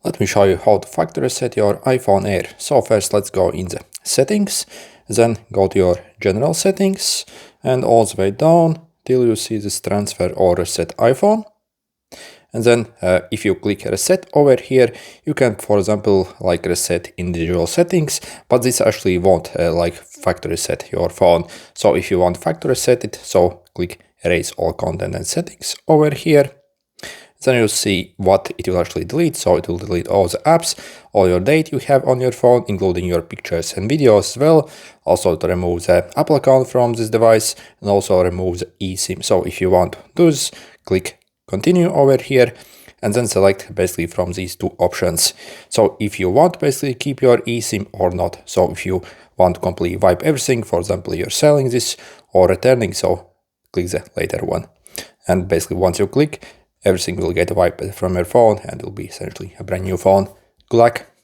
Let me show you how to factory reset your iPhone Air. So first let's go in the settings, then go to your general settings and all the way down till you see this transfer or reset iPhone. And then if you click reset over here, you can, for example, like reset individual settings, but this actually won't like factory reset your phone. So if you want factory reset it, so click erase all content and settings over here. Then you'll see what it will actually delete. So it will delete all the apps, all your data you have on your phone, including your pictures and videos as well. Also to remove the Apple account from this device and also remove the eSIM. So if you want to do this, click continue over here and then select basically from these two options. So if you want to basically keep your eSIM or not. So if you want to completely wipe everything, for example, you're selling this or returning, so click the later one. And basically once you click, everything will get wiped from your phone and it will be essentially a brand new phone. Good luck!